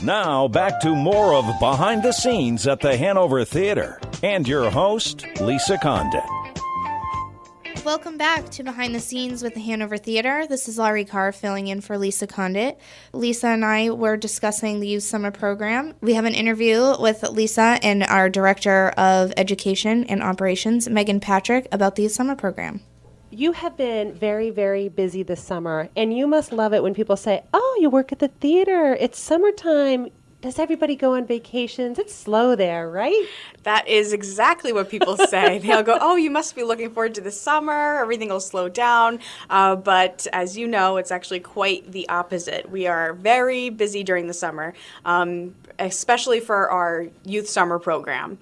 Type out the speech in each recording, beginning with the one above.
Now, back to more of Behind the Scenes at the Hanover Theater. And your host, Lisa Condit. Welcome back to Behind the Scenes with the Hanover Theater. This is Laurie Carr filling in for Lisa Condit. Lisa and I were discussing the youth summer program. We have an interview with Lisa and our Director of Education and Operations, Meghan Patrick, about the youth summer program. You have been very, very busy this summer, and you must love it when people say, oh, you work at the theater. It's summertime. Does everybody go on vacations? It's slow there, right? That is exactly what people say. They'll go, oh, you must be looking forward to the summer. Everything will slow down. But as you know, it's actually quite the opposite. We are very busy during the summer, especially for our youth summer program.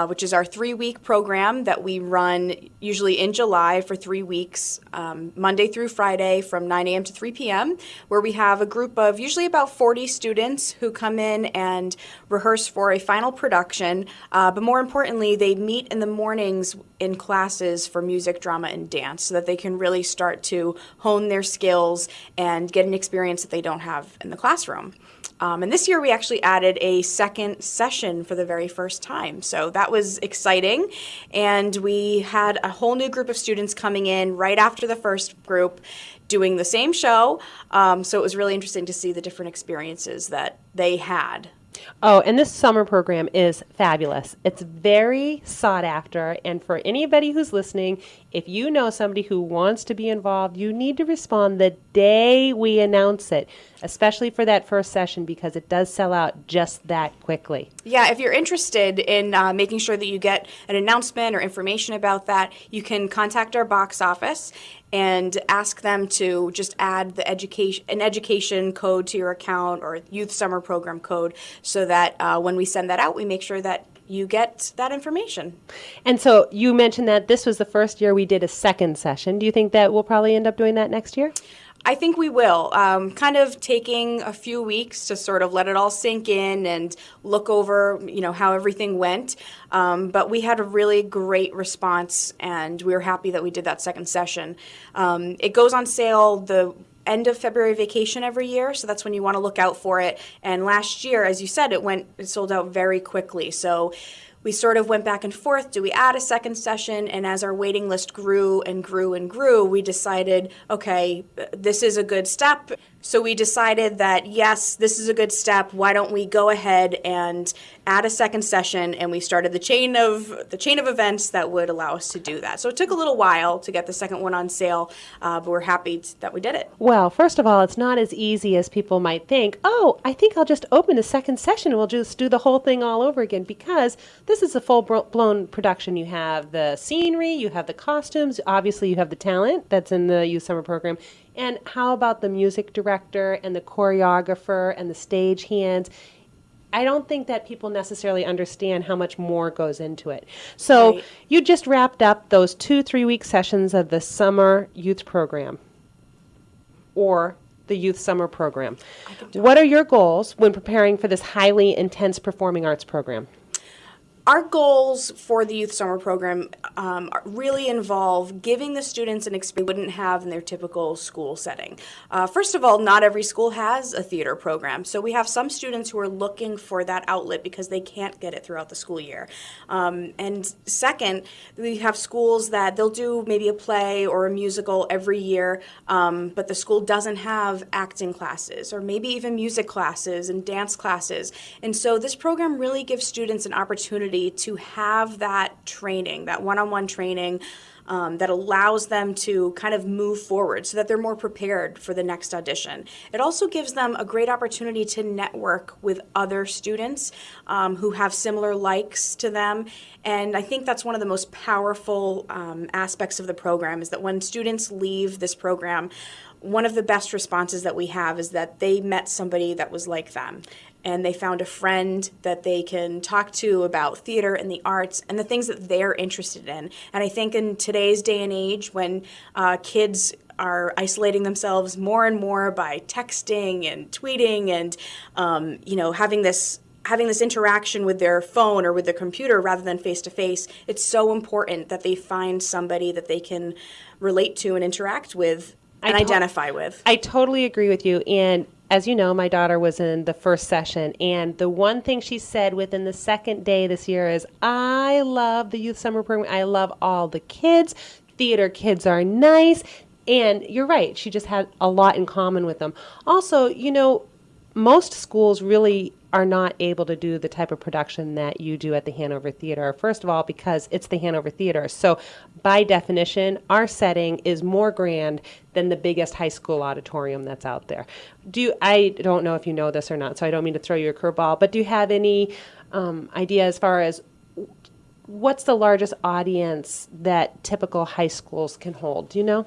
Which is our 3-week program that we run usually in July for 3 weeks, Monday through Friday from 9 a.m. to 3 p.m., where we have a group of usually about 40 students who come in and rehearse for a final production. But more importantly, they meet in the mornings in classes for music, drama, and dance so that they can really start to hone their skills and get an experience that they don't have in the classroom. And this year we actually added a second session for the very first time. So that was exciting. And we had a whole new group of students coming in right after the first group doing the same show. So it was really interesting to see the different experiences that they had. Oh, and this summer program is fabulous. It's very sought after, and for anybody who's listening, if you know somebody who wants to be involved, you need to respond the day we announce it, especially for that first session, because it does sell out just that quickly. Yeah, if you're interested in making sure that you get an announcement or information about that, you can contact our box office and ask them to just add the education code to your account or youth summer program code so that when we send that out, we make sure that you get that information. And so you mentioned that this was the first year we did a second session. Do you think that we'll probably end up doing that next year? I think we will. Kind of taking a few weeks to sort of let it all sink in and look over, how everything went. But we had a really great response, and we were happy that we did that second session. It goes on sale the end of February vacation every year, so that's when you want to look out for it. And last year, as you said, it sold out very quickly. So we sort of went back and forth. Do we add a second session? And as our waiting list grew and grew and grew, we decided, okay, this is a good step. So we decided that, yes, this is a good step. Why don't we go ahead and add a second session? And we started the chain of events that would allow us to do that. So it took a little while to get the second one on sale, but we're happy that we did it. Well, first of all, it's not as easy as people might think. Oh, I think I'll just open a second session and we'll just do the whole thing all over again, because this is a full-blown production. You have the scenery, you have the costumes, obviously you have the talent that's in the youth summer program. And how about the music director and the choreographer and the stage hands? I don't think that people necessarily understand how much more goes into it. So right. You just wrapped up those 2 3-week sessions of the summer youth program or the youth summer program. What are your goals when preparing for this highly intense performing arts program? Our goals for the youth summer program really involve giving the students an experience they wouldn't have in their typical school setting. First of all, not every school has a theater program, so we have some students who are looking for that outlet because they can't get it throughout the school year. And second, we have schools that they'll do maybe a play or a musical every year, but the school doesn't have acting classes or maybe even music classes and dance classes. And so this program really gives students an opportunity to have that training, that one-on-one training that allows them to kind of move forward so that they're more prepared for the next audition. It also gives them a great opportunity to network with other students who have similar likes to them. And I think that's one of the most powerful aspects of the program, is that when students leave this program, one of the best responses that we have is that they met somebody that was like them. And they found a friend that they can talk to about theater and the arts and the things that they're interested in. And I think in today's day and age, when kids are isolating themselves more and more by texting and tweeting and having this interaction with their phone or with their computer rather than face-to-face, it's so important that they find somebody that they can relate to and interact with and identify with. I totally agree with you. And as you know, my daughter was in the first session, and the one thing she said within the second day this year is, I love the youth summer program. I love all the kids. Theater kids are nice. And you're right, she just had a lot in common with them. Also, you know, most schools really are not able to do the type of production that you do at the Hanover Theater. First of all, because it's the Hanover Theater. So by definition, our setting is more grand than the biggest high school auditorium that's out there. I don't know if you know this or not, so I don't mean to throw you a curveball, but do you have any idea as far as what's the largest audience that typical high schools can hold? Do you know?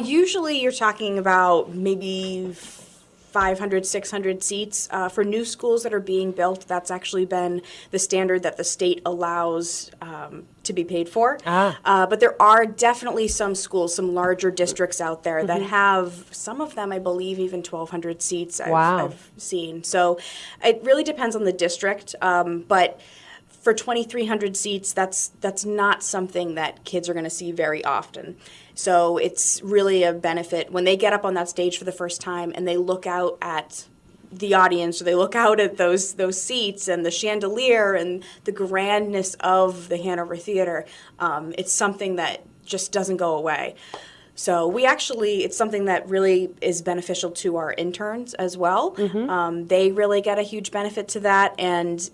Usually you're talking about maybe 500, 600 seats. For new schools that are being built, that's actually been the standard that the state allows to be paid for. But there are definitely some schools, some larger districts out there that have, some of them I believe even 1,200 seats I've seen. So it really depends on the district, but for 2,300 seats, that's not something that kids are going to see very often. So it's really a benefit when they get up on that stage for the first time and they look out at the audience, or they look out at those seats and the chandelier and the grandness of the Hanover Theater. It's something that just doesn't go away. So it's something that really is beneficial to our interns as well. They really get a huge benefit to that, and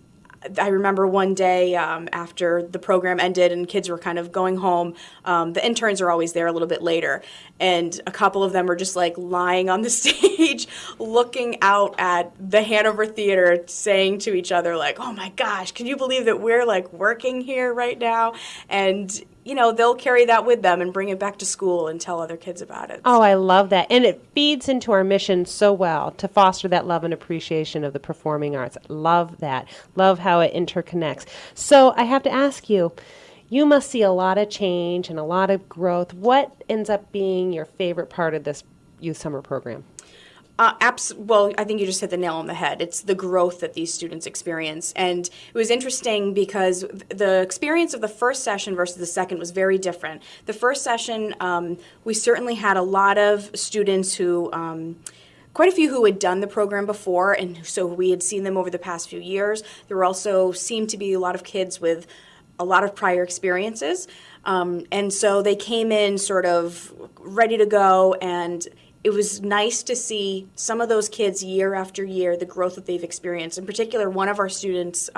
I remember one day after the program ended and kids were kind of going home, the interns are always there a little bit later, and a couple of them are just like lying on the stage looking out at the Hanover Theater, saying to each other like, oh my gosh, can you believe that we're like working here right now? And you know, they'll carry that with them and bring it back to school and tell other kids about it. Oh, I love that. And it feeds into our mission so well to foster that love and appreciation of the performing arts. Love that. Love how it interconnects. So I have to ask you, you must see a lot of change and a lot of growth. What ends up being your favorite part of this youth summer program? Well, I think you just hit the nail on the head. It's the growth that these students experience. And it was interesting because the experience of the first session versus the second was very different. The first session, we certainly had a lot of students who, quite a few who had done the program before, and so we had seen them over the past few years. There were also seemed to be a lot of kids with a lot of prior experiences. And so they came in sort of ready to go, and it was nice to see some of those kids year after year, the growth that they've experienced. In particular, one of our students,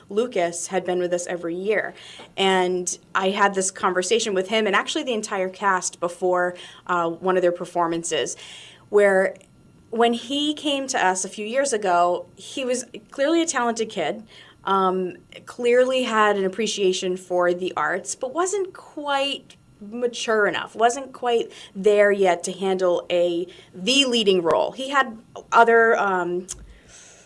Lucas, had been with us every year. And I had this conversation with him and actually the entire cast before one of their performances, where when he came to us a few years ago, he was clearly a talented kid, clearly had an appreciation for the arts, but wasn't quite mature enough, wasn't quite there yet to handle the leading role. He had other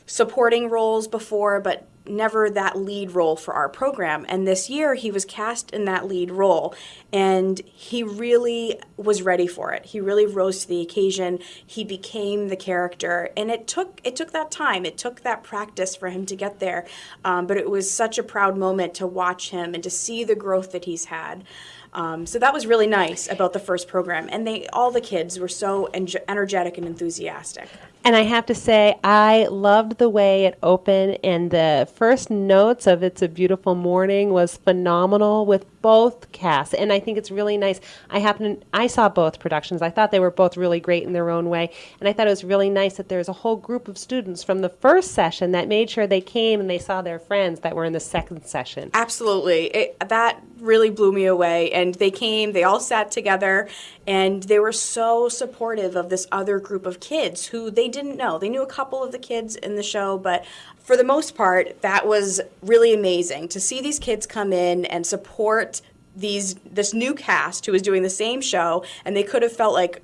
supporting roles before, but never that lead role for our program. And this year he was cast in that lead role, and he really was ready for it. He really rose to the occasion. He became the character, and it took that time. It took that practice for him to get there. But it was such a proud moment to watch him and to see the growth that he's had. So that was really nice about the first program. And all the kids were so energetic and enthusiastic. And I have to say, I loved the way it opened, and the first notes of It's a Beautiful Morning was phenomenal with both casts. And I think it's really nice. I saw both productions. I thought they were both really great in their own way. And I thought it was really nice that there's a whole group of students from the first session that made sure they came and they saw their friends that were in the second session. Absolutely. That really blew me away. And they came, they all sat together, and they were so supportive of this other group of kids who they didn't know. They knew a couple of the kids in the show, but for the most part, that was really amazing to see these kids come in and support this new cast who was doing the same show, and they could have felt like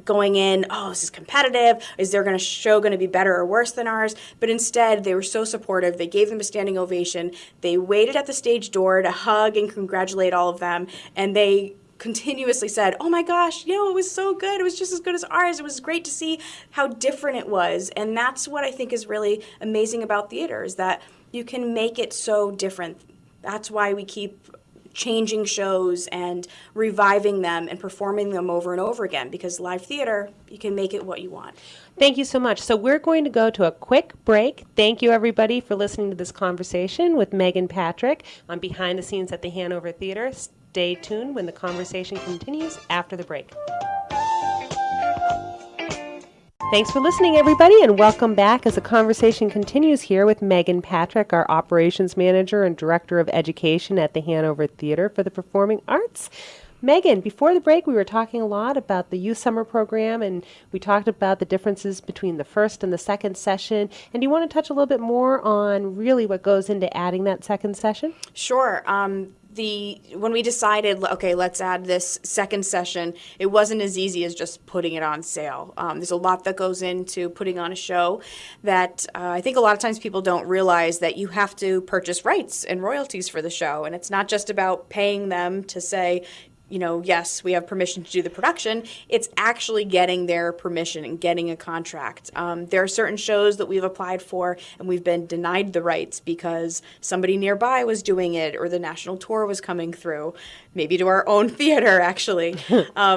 going in, oh, this is competitive. Is their show going to be better or worse than ours? But instead, they were so supportive. They gave them a standing ovation. They waited at the stage door to hug and congratulate all of them, and they continuously said, oh my gosh, it was so good. It was just as good as ours. It was great to see how different it was. And that's what I think is really amazing about theater, is that you can make it so different. That's why we keep changing shows and reviving them and performing them over and over again, because live theater, you can make it what you want. Thank you so much. So we're going to go to a quick break. Thank you, everybody, for listening to this conversation with Meghan Patrick on Behind the Scenes at the Hanover Theater. Stay tuned when the conversation continues after the break. Thanks for listening, everybody, and welcome back as the conversation continues here with Meghan Patrick, our Operations Manager and Director of Education at the Hanover Theater for the Performing Arts. Meghan, before the break, we were talking a lot about the youth summer program, and we talked about the differences between the first and the second session. And do you want to touch a little bit more on really what goes into adding that second session? Sure. When we decided, okay, let's add this second session, it wasn't as easy as just putting it on sale. There's a lot that goes into putting on a show that I think a lot of times people don't realize, that you have to purchase rights and royalties for the show. And it's not just about paying them to say, yes, we have permission to do the production. It's actually getting their permission and getting a contract. There are certain shows that we've applied for and we've been denied the rights because somebody nearby was doing it, or the national tour was coming through, maybe to our own theater, actually.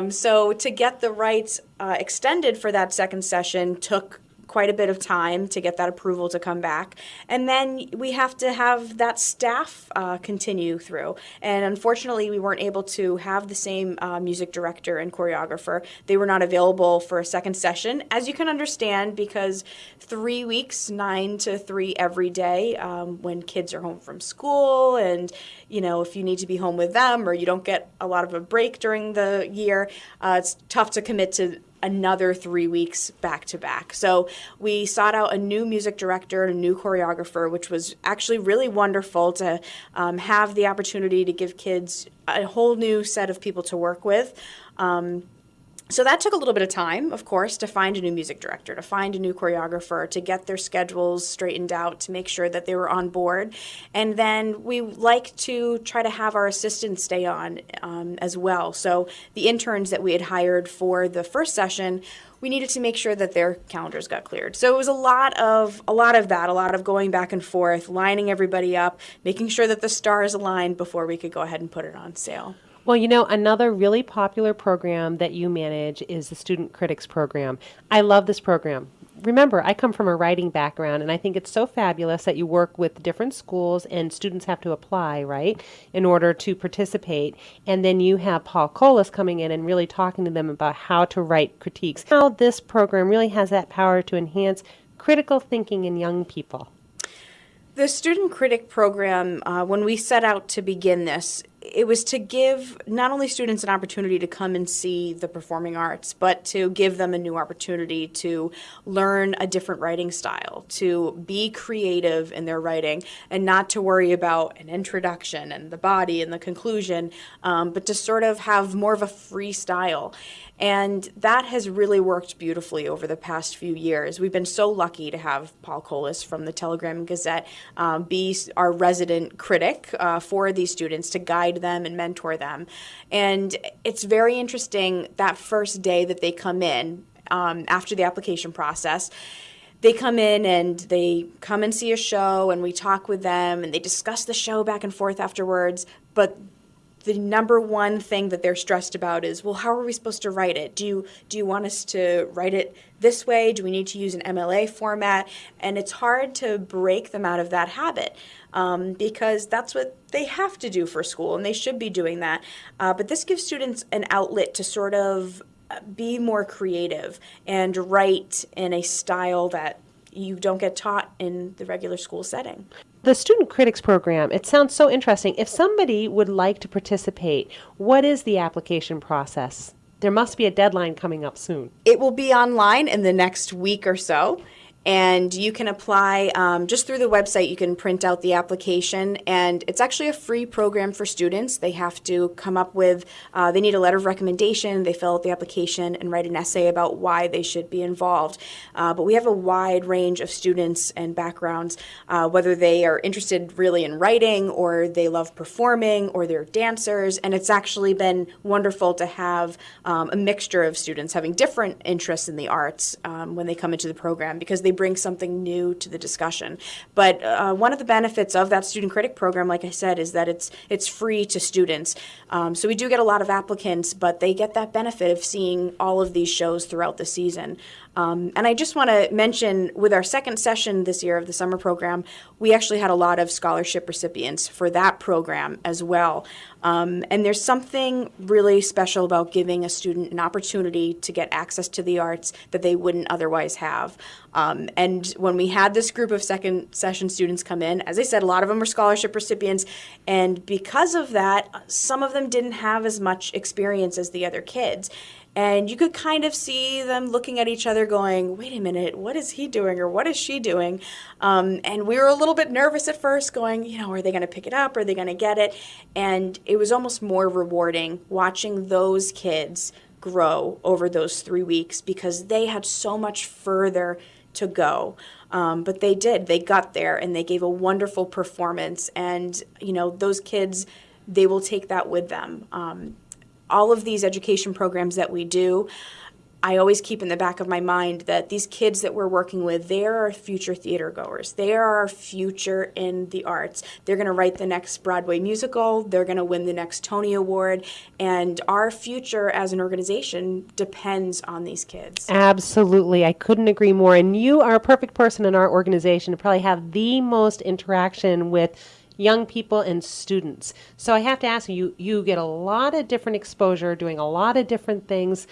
So to get the rights extended for that second session took quite a bit of time to get that approval to come back. And then we have to have that staff continue through. And unfortunately, we weren't able to have the same music director and choreographer. They were not available for a second session, as you can understand, because 3 weeks, 9 to 3 every day, when kids are home from school, and if you need to be home with them, or you don't get a lot of a break during the year, it's tough to commit to another 3 weeks back to back. So we sought out a new music director and a new choreographer, which was actually really wonderful to have the opportunity to give kids a whole new set of people to work with. So that took a little bit of time, of course, to find a new music director, to find a new choreographer, to get their schedules straightened out, to make sure that they were on board. And then we like to try to have our assistants stay on as well. So the interns that we had hired for the first session, we needed to make sure that their calendars got cleared. So it was a lot of going back and forth, lining everybody up, making sure that the stars aligned before we could go ahead and put it on sale. Well, another really popular program that you manage is the Student Critics Program. I love this program. Remember, I come from a writing background, and I think it's so fabulous that you work with different schools and students have to apply, right, in order to participate. And then you have Paul Colas coming in and really talking to them about how to write critiques, how this program really has that power to enhance critical thinking in young people. The Student Critic Program, when we set out to begin this, it was to give not only students an opportunity to come and see the performing arts, but to give them a new opportunity to learn a different writing style, to be creative in their writing, and not to worry about an introduction and the body and the conclusion, but to sort of have more of a free style. And that has really worked beautifully over the past few years. We've been so lucky to have Paul Colas from the Telegram and Gazette be our resident critic for these students, to guide them and mentor them. And it's very interesting that first day that they come in after the application process. They come in and they come and see a show, and we talk with them and they discuss the show back and forth afterwards. But the number one thing that they're stressed about is, well, how are we supposed to write it? Do you want us to write it this way? Do we need to use an MLA format? And it's hard to break them out of that habit because that's what they have to do for school, and they should be doing that. But this gives students an outlet to sort of be more creative and write in a style that you don't get taught in the regular school setting. The Student Critics Program, it sounds so interesting. If somebody would like to participate, what is the application process? There must be a deadline coming up soon. It will be online in the next week or so. And you can apply just through the website. You can print out the application, and it's actually a free program for students. They have to come up with, they need a letter of recommendation, they fill out the application, and write an essay about why they should be involved. But we have a wide range of students and backgrounds, whether they are interested really in writing, or they love performing, or they're dancers, and it's actually been wonderful to have a mixture of students having different interests in the arts when they come into the program, because they bring something new to the discussion. But one of the benefits of that student critic program, like I said, is that it's free to students. So we do get a lot of applicants, but they get that benefit of seeing all of these shows throughout the season. And I just want to mention, with our second session this year of the summer program, we actually had a lot of scholarship recipients for that program as well. And there's something really special about giving a student an opportunity to get access to the arts that they wouldn't otherwise have. And when we had this group of second session students come in, as I said, a lot of them were scholarship recipients. And because of that, some of them didn't have as much experience as the other kids. And you could kind of see them looking at each other going, wait a minute, what is he doing or what is she doing? And we were a little bit nervous at first going, are they going to pick it up? Are they going to get it? And it was almost more rewarding watching those kids grow over those 3 weeks because they had so much further to go. But they did. They got there and they gave a wonderful performance. And, those kids, they will take that with them. All of these education programs that we do, I always keep in the back of my mind that these kids that we're working with, they are our future theater goers. They are our future in the arts. They're going to write the next Broadway musical. They're going to win the next Tony Award. And our future as an organization depends on these kids. Absolutely. I couldn't agree more. And you are a perfect person in our organization to probably have the most interaction with young people and students. So I have to ask you, you get a lot of different exposure, doing a lot of different things.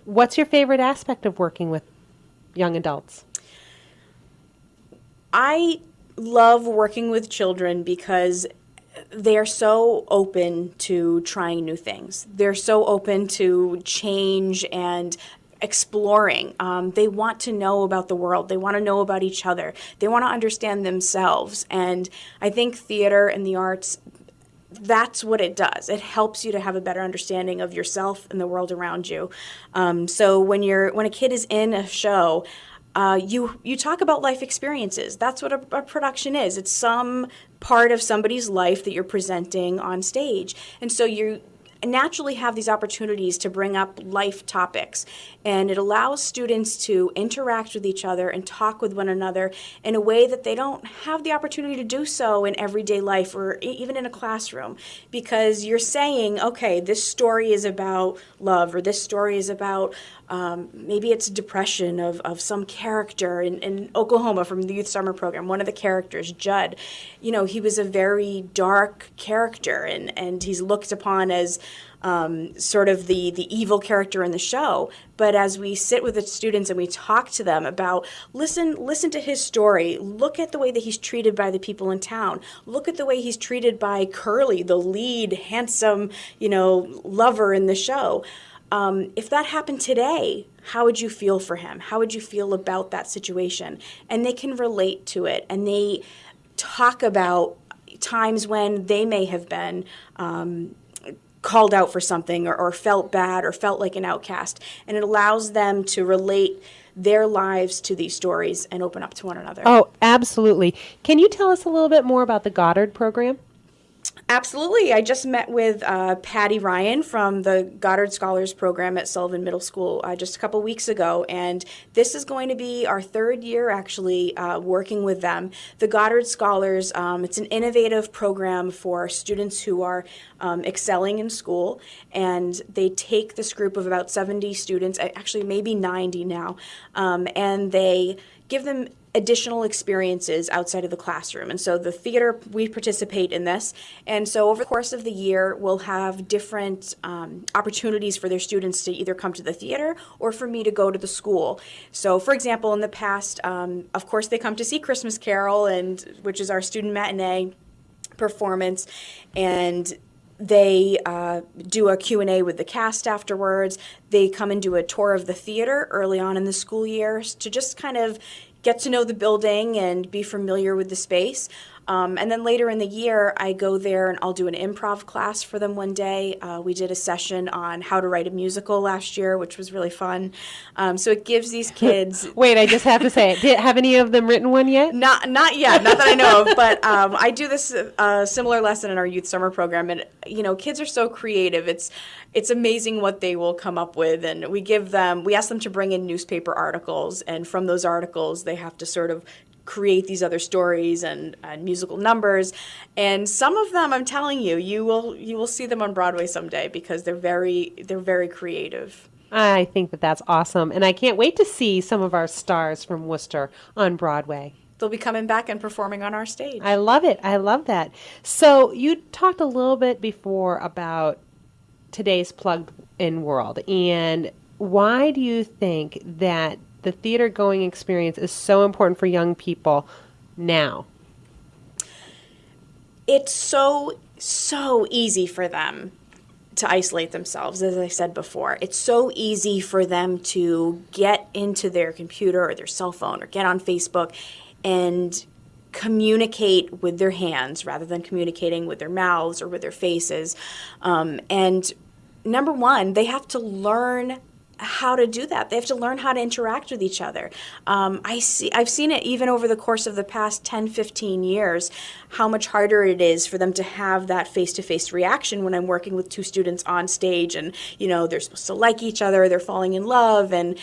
What's your favorite aspect of working with young adults? I love working with children because they're so open to trying new things. They're so open to change and exploring. They want to know about the world. They want to know about each other. They want to understand themselves. And I think theater and the arts, that's what it does. It helps you to have a better understanding of yourself and the world around you. So when a kid is in a show, you talk about life experiences. That's what a production is. It's some part of somebody's life that you're presenting on stage. And so you naturally have these opportunities to bring up life topics, and it allows students to interact with each other and talk with one another in a way that they don't have the opportunity to do so in everyday life or even in a classroom, because you're saying, okay, this story is about love, or this story is about maybe it's depression of some character in Oklahoma from the Youth Summer Program. One of the characters, Judd, he was a very dark character, and he's looked upon as sort of the evil character in the show. But as we sit with the students and we talk to them about, listen to his story, look at the way that he's treated by the people in town, look at the way he's treated by Curly, the lead, handsome, lover in the show. If that happened today, how would you feel for him? How would you feel about that situation? And they can relate to it, and they talk about times when they may have been called out for something or felt bad or felt like an outcast. And it allows them to relate their lives to these stories and open up to one another. Oh, absolutely. Can you tell us a little bit more about the Goddard program? Absolutely. I just met with Patty Ryan from the Goddard Scholars Program at Sullivan Middle School just a couple weeks ago, and this is going to be our third year actually working with them. The Goddard Scholars, it's an innovative program for students who are excelling in school, and they take this group of about 70 students, actually maybe 90 now, and they give them additional experiences outside of the classroom. And so the theater, we participate in this. And so over the course of the year, we'll have different opportunities for their students to either come to the theater or for me to go to the school. So for example, in the past, of course, they come to see Christmas Carol, which is our student matinee performance. And they do a Q&A with the cast afterwards. They come and do a tour of the theater early on in the school year to just kind of get to know the building and be familiar with the space. And then later in the year, I go there and I'll do an improv class for them one day. We did a session on how to write a musical last year, which was really fun. So it gives these kids... Wait, I just have to say, have any of them written one yet? Not yet, not that I know of, but I do this similar lesson in our youth summer program, and kids are so creative. It's amazing what they will come up with, and we ask them to bring in newspaper articles, and from those articles they have to sort of create these other stories and musical numbers. And some of them, I'm telling you, you will see them on Broadway someday because they're very creative. I think that's awesome, and I can't wait to see some of our stars from Worcester on Broadway. They'll be coming back and performing on our stage. I love it. I love that. So you talked a little bit before about today's plugged-in world, and why do you think that the theater-going experience is so important for young people now? It's so easy for them to isolate themselves, as I said before. It's so easy for them to get into their computer or their cell phone or get on Facebook and communicate with their hands rather than communicating with their mouths or with their faces. And number one, they have to learn how to do that. They have to learn how to interact with each other. I've seen it even over the course of the past 10, 15 years, how much harder it is for them to have that face-to-face reaction when I'm working with two students on stage and, they're supposed to like each other, they're falling in love, and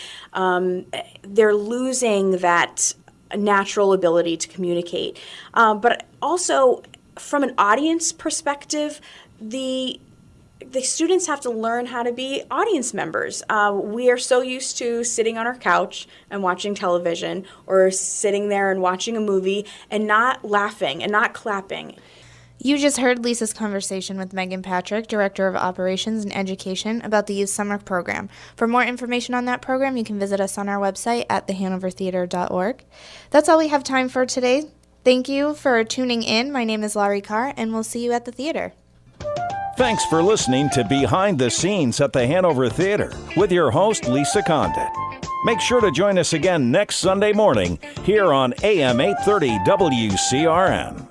they're losing that natural ability to communicate. But also, from an audience perspective, the students have to learn how to be audience members. We are so used to sitting on our couch and watching television or sitting there and watching a movie and not laughing and not clapping. You just heard Lisa's conversation with Meghan Patrick, Director of Operations and Education, about the Youth Summer Program. For more information on that program, you can visit us on our website at thehanovertheater.org. That's all we have time for today. Thank you for tuning in. My name is Laurie Carr, and we'll see you at the theater. Thanks for listening to Behind the Scenes at the Hanover Theater with your host, Lisa Condit. Make sure to join us again next Sunday morning here on AM 830 WCRN.